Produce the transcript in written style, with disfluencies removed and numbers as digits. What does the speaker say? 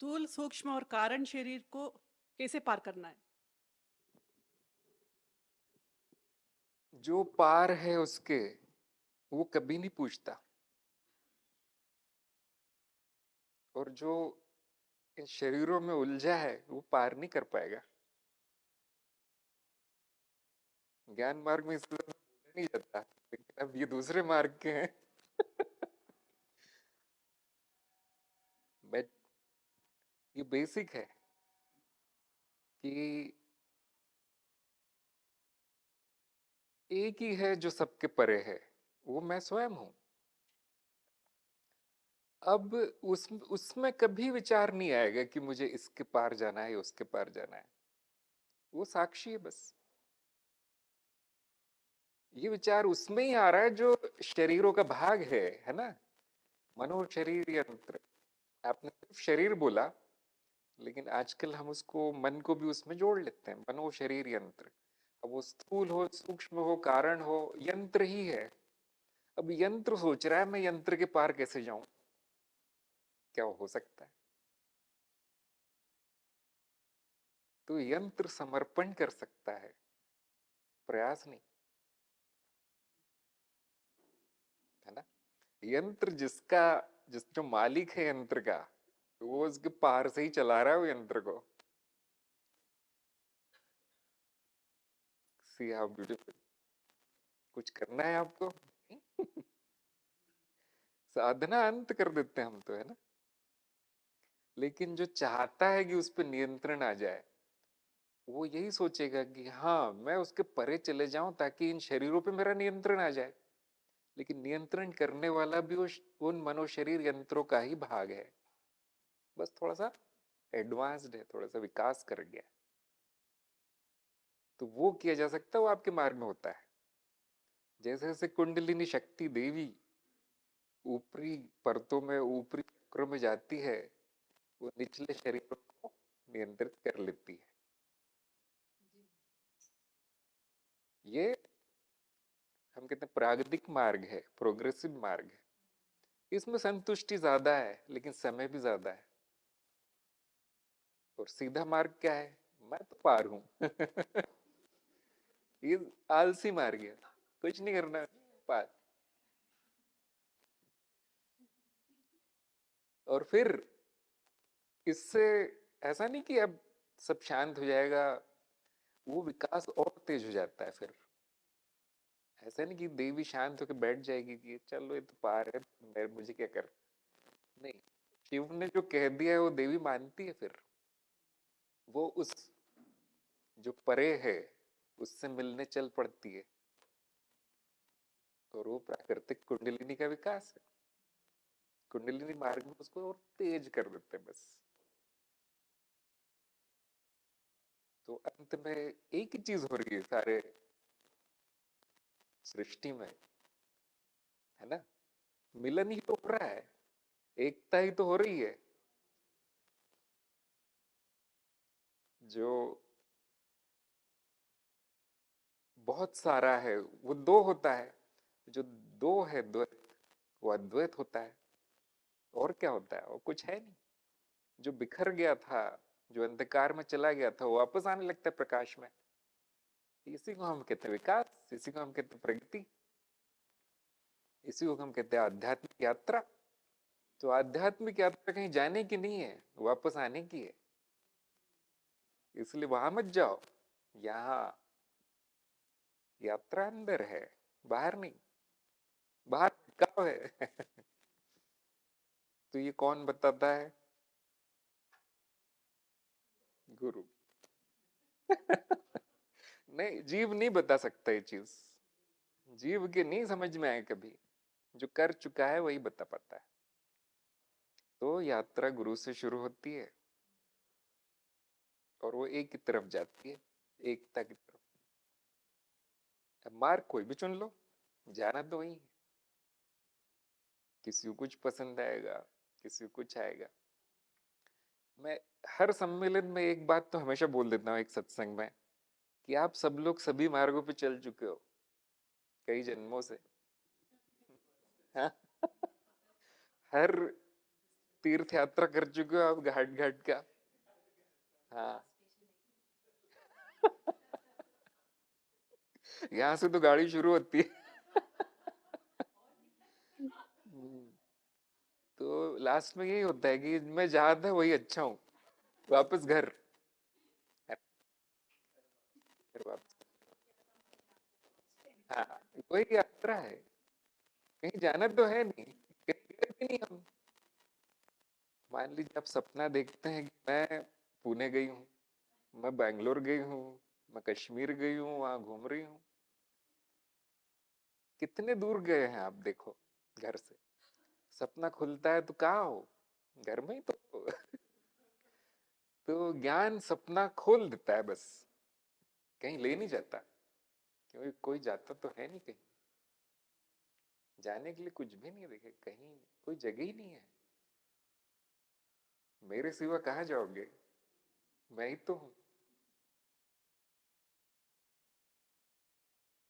स्थूल, सूक्ष्म और कारण शरीर को कैसे पार करना है? जो पार है उसके, वो कभी नहीं पूछता। और जो इन शरीरों में उलझा है वो पार नहीं कर पाएगा। ज्ञान मार्ग में इसलिए बोला नहीं जाता, लेकिन अब ये दूसरे मार्ग के हैं। मैं ये बेसिक है कि एक ही है जो सबके परे है, वो मैं स्वयं हूं। अब उसमें कभी विचार नहीं आएगा कि मुझे इसके पार जाना है उसके पार जाना है। वो साक्षी है बस। ये विचार उसमें ही आ रहा है जो शरीरों का भाग है ना। मनो शरीर यंत्र। आपने सिर्फ शरीर बोला, लेकिन आजकल हम उसको मन को भी उसमें जोड़ लेते हैं। मनो शरीर यंत्र। अब वो स्थूल हो, सूक्ष्म हो, कारण हो, यंत्र ही है। अब यंत्र सोच रहा है मैं यंत्र के पार कैसे जाऊं। क्या हो सकता है? तो यंत्र समर्पण कर सकता है, प्रयास नहीं। है ना। यंत्र जिसका, जिस जो मालिक है यंत्र का, वो उसके पार से ही चला रहा है वो यंत्र को। See how beautiful. कुछ करना है आपको। साधना अंत कर देते हैं हम तो, है ना। लेकिन जो चाहता है कि उस पर नियंत्रण आ जाए, वो यही सोचेगा कि हाँ मैं उसके परे चले जाऊं ताकि इन शरीरों पे मेरा नियंत्रण आ जाए। लेकिन नियंत्रण करने वाला भी उन मनोशरीर यंत्रों का ही भाग है। बस थोड़ा सा एडवांस्ड है, थोड़ा सा विकास कर गया। तो वो किया जा सकता है, वो आपके मार्ग में होता है। जैसे जैसे कुंडलिनी शक्ति देवी ऊपरी परतों में, ऊपरी चक्रों में जाती है, वो निचले शरीरों को नियंत्रित कर लेती है। ये हम कहते हैं प्रागतिक मार्ग है, प्रोग्रेसिव मार्ग है। इसमें संतुष्टि ज्यादा है लेकिन समय भी ज्यादा है। और सीधा मार्ग क्या है? मैं तो पार हूं। ये आलसी मार्ग है, कुछ नहीं करना, पार। और फिर इससे ऐसा नहीं कि अब सब शांत हो जाएगा, वो विकास और तेज हो जाता है फिर। ऐसा नहीं कि देवी शांत होकर बैठ जाएगी कि चलो ये तो पार है, मैं मुझे क्या कर। नहीं, शिव ने जो कह दिया है वो देवी मानती है फिर। वो उस जो परे है उससे मिलने चल पड़ती है। और वो प्राकृतिक कुंडलिनी का विकास है। कुंडलिनी मार्ग में उसको और तेज कर देते हैं बस। तो अंत में एक ही चीज हो रही है सारे सृष्टि में, है ना। मिलन ही तो हो रहा है, एकता ही तो हो रही है। जो बहुत सारा है वो दो होता है, जो दो है द्वैत, वो अद्वैत होता है। और क्या होता है? और कुछ है नहीं। जो बिखर गया था, जो अंधकार में चला गया था, वो वापस आने लगता है प्रकाश में। इसी को हम कहते हैं विकास, इसी को हम कहते हैं प्रगति, इसी को हम कहते हैं आध्यात्मिक यात्रा। तो आध्यात्मिक यात्रा कहीं जाने की नहीं है, वापस आने की है। इसलिए वहां मत जाओ, यहाँ यात्रा अंदर है, बाहर नहीं। बाहर भटकाव है। तो ये कौन बताता है? गुरु। नहीं, जीव नहीं बता सकता ये चीज। जीव के नहीं समझ में आए कभी। जो कर चुका है वही बता पाता है। तो यात्रा गुरु से शुरू होती है और वो एक की तरफ जाती है, एकता की तरफ। अब मार्ग कोई भी चुन लो, जाना तो वही है। किसी को कुछ पसंद आएगा, किसी को कुछ आएगा। मैं हर सम्मेलन में एक बात तो हमेशा बोल देता हूँ, एक सत्संग में, कि आप सब लोग सभी मार्गों पे चल चुके हो कई जन्मों से। हाँ। हर तीर्थ यात्रा कर चुके हो आप घाट घाट का। हाँ। यहाँ से तो गाड़ी शुरू होती है। हम्म, तो लास्ट में यही होता है कि मैं जहां था वही अच्छा हूँ, वापस घर। फिर वापस। हाँ, वही यात्रा है। कहीं जाना तो है नहीं, कहीं गए भी नहीं हम। मान लीजिए आप सपना देखते हैं कि मैं पुणे गई हूँ, मैं बैंगलोर गई हूँ, मैं कश्मीर गई हूँ, वहां घूम रही हूँ। कितने दूर गए हैं आप देखो घर से। सपना खुलता है तो कहाँ हो? घर में ही तो हो। तो ज्ञान सपना खोल देता है बस, कहीं ले नहीं जाता, क्योंकि कोई जाता तो है नहीं कहीं। जाने के लिए कुछ भी नहीं देखे, कहीं कोई जगह ही नहीं है। मेरे सिवा कहाँ जाओगे? मैं ही तो हूँ।